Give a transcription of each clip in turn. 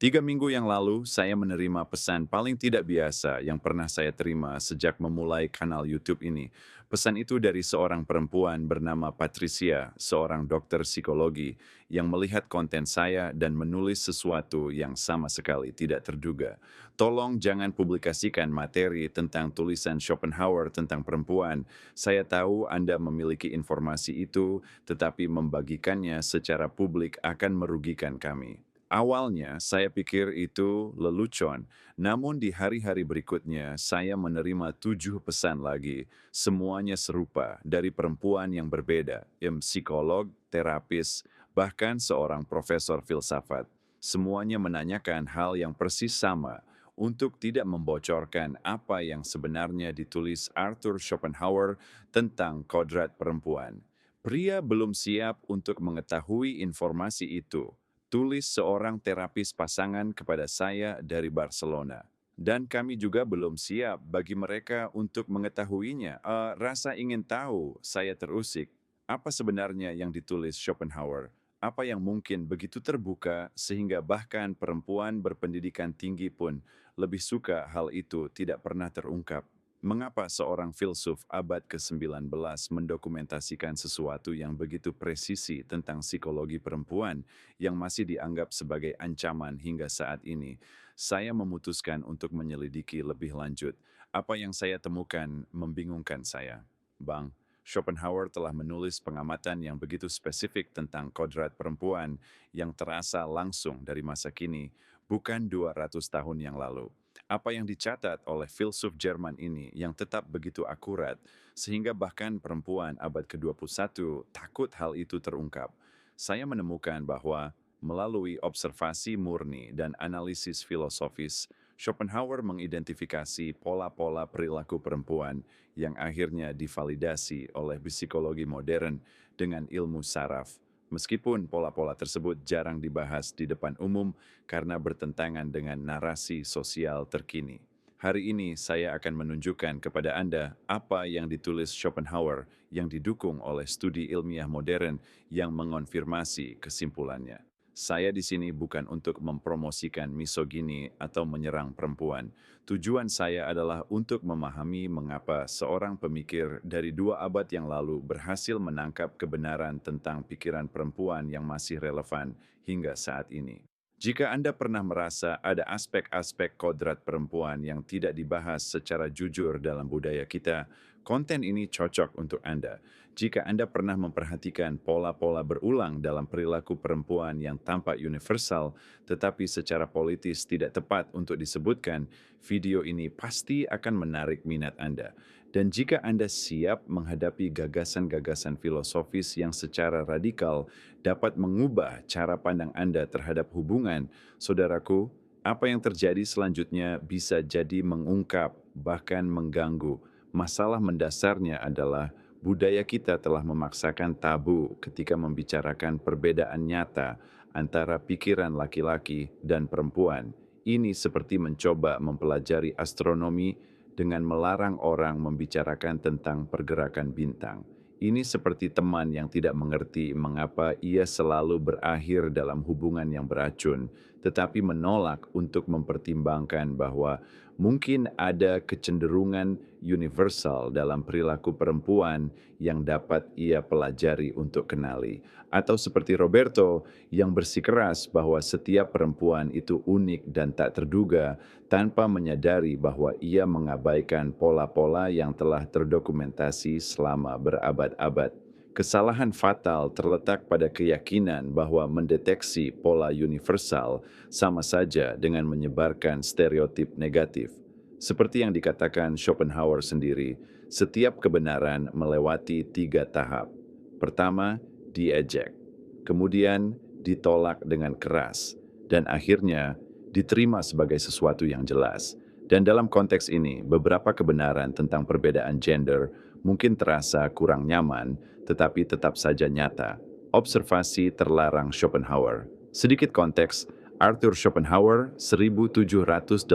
3 minggu yang lalu, saya menerima pesan paling tidak biasa yang pernah saya terima sejak memulai kanal YouTube ini. Pesan itu dari seorang perempuan bernama Patricia, seorang dokter psikologi, yang melihat konten saya dan menulis sesuatu yang sama sekali tidak terduga. Tolong jangan publikasikan materi tentang tulisan Schopenhauer tentang perempuan. Saya tahu Anda memiliki informasi itu, tetapi membagikannya secara publik akan merugikan kami. Awalnya saya pikir itu lelucon, namun di hari-hari berikutnya saya menerima 7 pesan lagi. Semuanya serupa dari perempuan yang berbeda, psikolog, terapis, bahkan seorang profesor filsafat. Semuanya menanyakan hal yang persis sama untuk tidak membocorkan apa yang sebenarnya ditulis Arthur Schopenhauer tentang kodrat perempuan. Pria belum siap untuk mengetahui informasi itu, tulis seorang terapis pasangan kepada saya dari Barcelona. Dan kami juga belum siap bagi mereka untuk mengetahuinya. Rasa ingin tahu, saya terusik. Apa sebenarnya yang ditulis Schopenhauer? Apa yang mungkin begitu terbuka sehingga bahkan perempuan berpendidikan tinggi pun lebih suka hal itu tidak pernah terungkap? Mengapa seorang filsuf abad ke-19 mendokumentasikan sesuatu yang begitu presisi tentang psikologi perempuan yang masih dianggap sebagai ancaman hingga saat ini? Saya memutuskan untuk menyelidiki lebih lanjut. Apa yang saya temukan membingungkan saya. Bang, Schopenhauer telah menulis pengamatan yang begitu spesifik tentang kodrat perempuan yang terasa langsung dari masa kini, bukan 200 tahun yang lalu. Apa yang dicatat oleh filsuf Jerman ini yang tetap begitu akurat, sehingga bahkan perempuan abad ke-21 takut hal itu terungkap. Saya menemukan bahwa melalui observasi murni dan analisis filosofis, Schopenhauer mengidentifikasi pola-pola perilaku perempuan yang akhirnya divalidasi oleh psikologi modern dengan ilmu saraf. Meskipun pola-pola tersebut jarang dibahas di depan umum karena bertentangan dengan narasi sosial terkini. Hari ini saya akan menunjukkan kepada Anda apa yang ditulis Schopenhauer yang didukung oleh studi ilmiah modern yang mengonfirmasi kesimpulannya. Saya di sini bukan untuk mempromosikan misogini atau menyerang perempuan. Tujuan saya adalah untuk memahami mengapa seorang pemikir dari 2 abad yang lalu berhasil menangkap kebenaran tentang pikiran perempuan yang masih relevan hingga saat ini. Jika Anda pernah merasa ada aspek-aspek kodrat perempuan yang tidak dibahas secara jujur dalam budaya kita, konten ini cocok untuk Anda. Jika Anda pernah memperhatikan pola-pola berulang dalam perilaku perempuan yang tampak universal, tetapi secara politis tidak tepat untuk disebutkan, video ini pasti akan menarik minat Anda. Dan jika Anda siap menghadapi gagasan-gagasan filosofis yang secara radikal dapat mengubah cara pandang Anda terhadap hubungan, saudaraku, apa yang terjadi selanjutnya bisa jadi mengungkap, bahkan mengganggu. Masalah mendasarnya adalah budaya kita telah memaksakan tabu ketika membicarakan perbedaan nyata antara pikiran laki-laki dan perempuan. Ini seperti mencoba mempelajari astronomi dengan melarang orang membicarakan tentang pergerakan bintang. Ini seperti teman yang tidak mengerti mengapa ia selalu berakhir dalam hubungan yang beracun, tetapi menolak untuk mempertimbangkan bahwa mungkin ada kecenderungan universal dalam perilaku perempuan yang dapat ia pelajari untuk kenali. Atau seperti Roberto yang bersikeras bahwa setiap perempuan itu unik dan tak terduga tanpa menyadari bahwa ia mengabaikan pola-pola yang telah terdokumentasi selama berabad-abad. Kesalahan fatal terletak pada keyakinan bahwa mendeteksi pola universal sama saja dengan menyebarkan stereotip negatif. Seperti yang dikatakan Schopenhauer sendiri, setiap kebenaran melewati 3 tahap. Pertama, diejek, kemudian ditolak dengan keras, dan akhirnya diterima sebagai sesuatu yang jelas. Dan dalam konteks ini, beberapa kebenaran tentang perbedaan gender mungkin terasa kurang nyaman, tetapi tetap saja nyata. Observasi terlarang Schopenhauer. Sedikit konteks, Arthur Schopenhauer 1788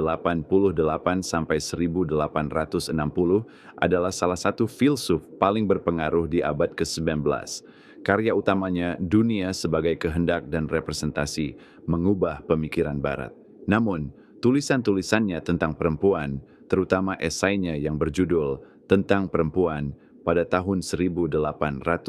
sampai 1860 adalah salah satu filsuf paling berpengaruh di abad ke-19. Karya utamanya Dunia sebagai Kehendak dan Representasi mengubah pemikiran Barat. Namun, tulisan-tulisannya tentang perempuan, terutama esainya yang berjudul Tentang Perempuan pada tahun 1851,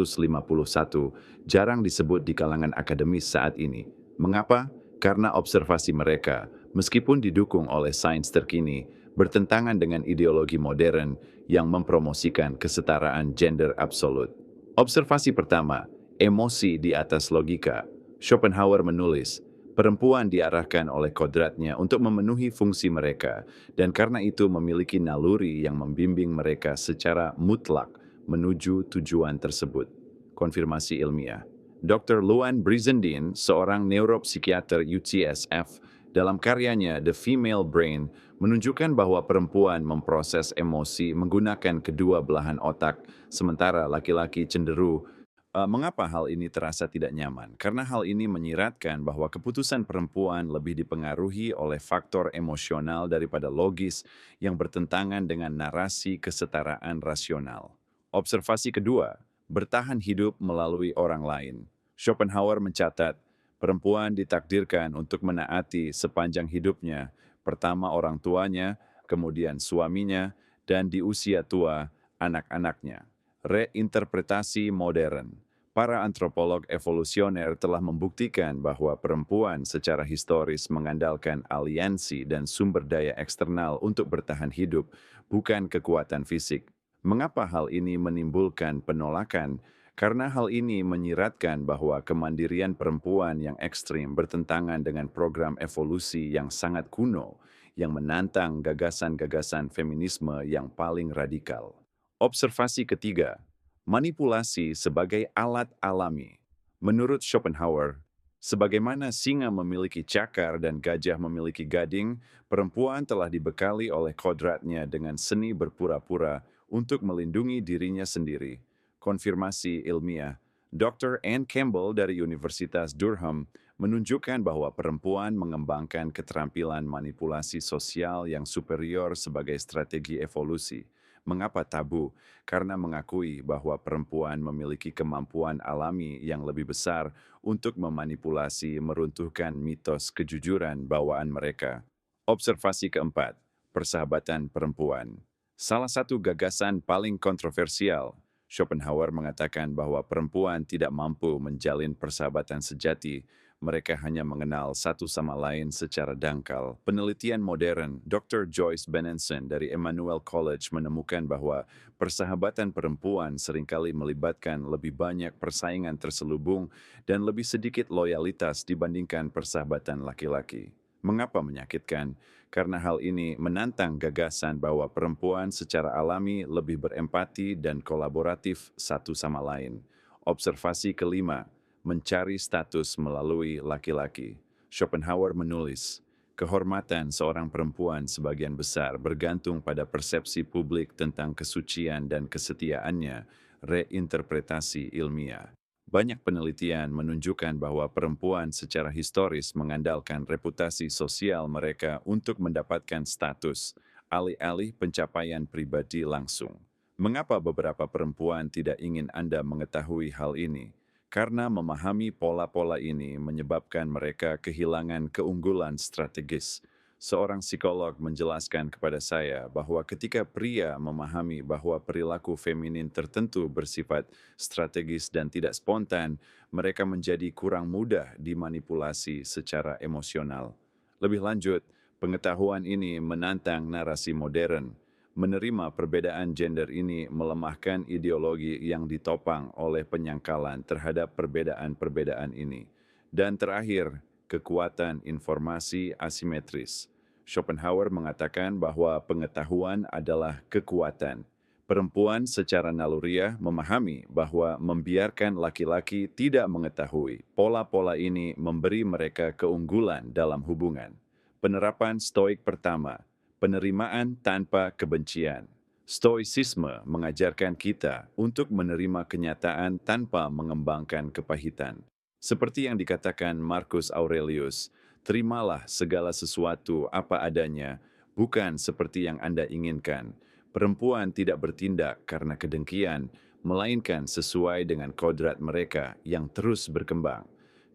jarang disebut di kalangan akademis saat ini. Mengapa? Karena observasi mereka, meskipun didukung oleh sains terkini, bertentangan dengan ideologi modern yang mempromosikan kesetaraan gender absolut. Observasi pertama, emosi di atas logika. Schopenhauer menulis, perempuan diarahkan oleh kodratnya untuk memenuhi fungsi mereka, dan karena itu memiliki naluri yang membimbing mereka secara mutlak menuju tujuan tersebut. Konfirmasi ilmiah. Dr. Luan Brizendine, seorang neuropsikiater UCSF, dalam karyanya The Female Brain, menunjukkan bahwa perempuan memproses emosi menggunakan kedua belahan otak, sementara laki-laki cenderung. Mengapa hal ini terasa tidak nyaman? Karena hal ini menyiratkan bahwa keputusan perempuan lebih dipengaruhi oleh faktor emosional daripada logis yang bertentangan dengan narasi kesetaraan rasional. Observasi kedua, bertahan hidup melalui orang lain. Schopenhauer mencatat, perempuan ditakdirkan untuk menaati sepanjang hidupnya, pertama orang tuanya, kemudian suaminya, dan di usia tua, anak-anaknya. Reinterpretasi modern. Para antropolog evolusioner telah membuktikan bahwa perempuan secara historis mengandalkan aliansi dan sumber daya eksternal untuk bertahan hidup, bukan kekuatan fisik. Mengapa hal ini menimbulkan penolakan? Karena hal ini menyiratkan bahwa kemandirian perempuan yang ekstrim bertentangan dengan program evolusi yang sangat kuno, yang menantang gagasan-gagasan feminisme yang paling radikal. Observasi ketiga, manipulasi sebagai alat alami. Menurut Schopenhauer, sebagaimana singa memiliki cakar dan gajah memiliki gading, perempuan telah dibekali oleh kodratnya dengan seni berpura-pura untuk melindungi dirinya sendiri. Konfirmasi ilmiah, Dr. Anne Campbell dari Universitas Durham menunjukkan bahwa perempuan mengembangkan keterampilan manipulasi sosial yang superior sebagai strategi evolusi. Mengapa tabu? Karena mengakui bahwa perempuan memiliki kemampuan alami yang lebih besar untuk memanipulasi meruntuhkan mitos kejujuran bawaan mereka. Observasi keempat, persahabatan perempuan. Salah satu gagasan paling kontroversial, Schopenhauer mengatakan bahwa perempuan tidak mampu menjalin persahabatan sejati, mereka hanya mengenal satu sama lain secara dangkal. Penelitian modern, Dr. Joyce Benenson dari Emmanuel College menemukan bahwa persahabatan perempuan seringkali melibatkan lebih banyak persaingan terselubung dan lebih sedikit loyalitas dibandingkan persahabatan laki-laki. Mengapa menyakitkan? Karena hal ini menantang gagasan bahwa perempuan secara alami lebih berempati dan kolaboratif satu sama lain. Observasi kelima, mencari status melalui laki-laki. Schopenhauer menulis, kehormatan seorang perempuan sebagian besar bergantung pada persepsi publik tentang kesucian dan kesetiaannya, reinterpretasi ilmiah. Banyak penelitian menunjukkan bahwa perempuan secara historis mengandalkan reputasi sosial mereka untuk mendapatkan status, alih-alih pencapaian pribadi langsung. Mengapa beberapa perempuan tidak ingin Anda mengetahui hal ini? Karena memahami pola-pola ini menyebabkan mereka kehilangan keunggulan strategis. Seorang psikolog menjelaskan kepada saya bahwa ketika pria memahami bahwa perilaku feminin tertentu bersifat strategis dan tidak spontan, mereka menjadi kurang mudah dimanipulasi secara emosional. Lebih lanjut, pengetahuan ini menantang narasi modern. Menerima perbedaan gender ini melemahkan ideologi yang ditopang oleh penyangkalan terhadap perbedaan-perbedaan ini. Dan terakhir, kekuatan informasi asimetris. Schopenhauer mengatakan bahwa pengetahuan adalah kekuatan. Perempuan secara naluriah memahami bahwa membiarkan laki-laki tidak mengetahui pola-pola ini memberi mereka keunggulan dalam hubungan. Penerapan stoik pertama, penerimaan tanpa kebencian. Stoicisme mengajarkan kita untuk menerima kenyataan tanpa mengembangkan kepahitan. Seperti yang dikatakan Marcus Aurelius, terimalah segala sesuatu apa adanya, bukan seperti yang Anda inginkan. Perempuan tidak bertindak karena kedengkian, melainkan sesuai dengan kodrat mereka yang terus berkembang.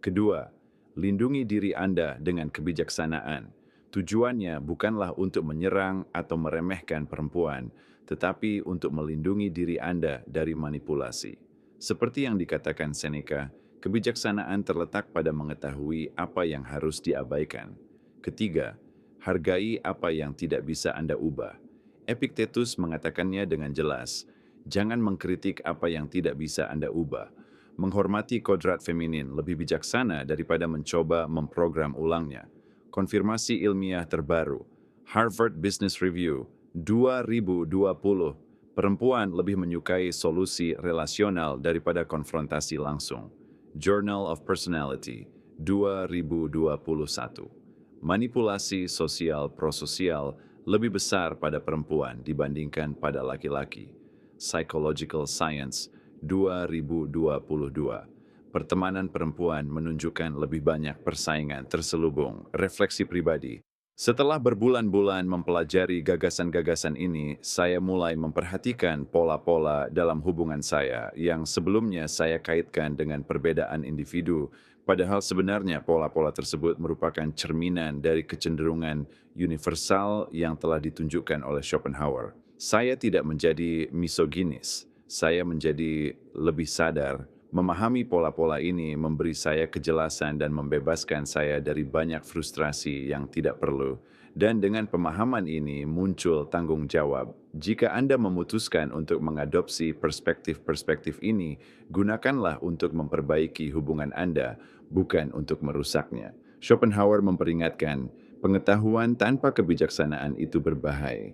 Kedua, lindungi diri Anda dengan kebijaksanaan. Tujuannya bukanlah untuk menyerang atau meremehkan perempuan, tetapi untuk melindungi diri Anda dari manipulasi. Seperti yang dikatakan Seneca, kebijaksanaan terletak pada mengetahui apa yang harus diabaikan. Ketiga, hargai apa yang tidak bisa Anda ubah. Epictetus mengatakannya dengan jelas, jangan mengkritik apa yang tidak bisa Anda ubah. Menghormati kodrat feminin lebih bijaksana daripada mencoba memprogram ulangnya. Konfirmasi ilmiah terbaru, Harvard Business Review 2020, perempuan lebih menyukai solusi relasional daripada konfrontasi langsung. Journal of Personality 2021. Manipulasi sosial prososial lebih besar pada perempuan dibandingkan pada laki-laki. Psychological Science 2022. Pertemanan perempuan menunjukkan lebih banyak persaingan terselubung, refleksi pribadi. Setelah berbulan-bulan mempelajari gagasan-gagasan ini, saya mulai memperhatikan pola-pola dalam hubungan saya yang sebelumnya saya kaitkan dengan perbedaan individu, padahal sebenarnya pola-pola tersebut merupakan cerminan dari kecenderungan universal yang telah ditunjukkan oleh Schopenhauer. Saya tidak menjadi misoginis, saya menjadi lebih sadar. Memahami pola-pola ini memberi saya kejelasan dan membebaskan saya dari banyak frustrasi yang tidak perlu. Dan dengan pemahaman ini muncul tanggung jawab. Jika Anda memutuskan untuk mengadopsi perspektif-perspektif ini, gunakanlah untuk memperbaiki hubungan Anda, bukan untuk merusaknya. Schopenhauer memperingatkan, pengetahuan tanpa kebijaksanaan itu berbahaya.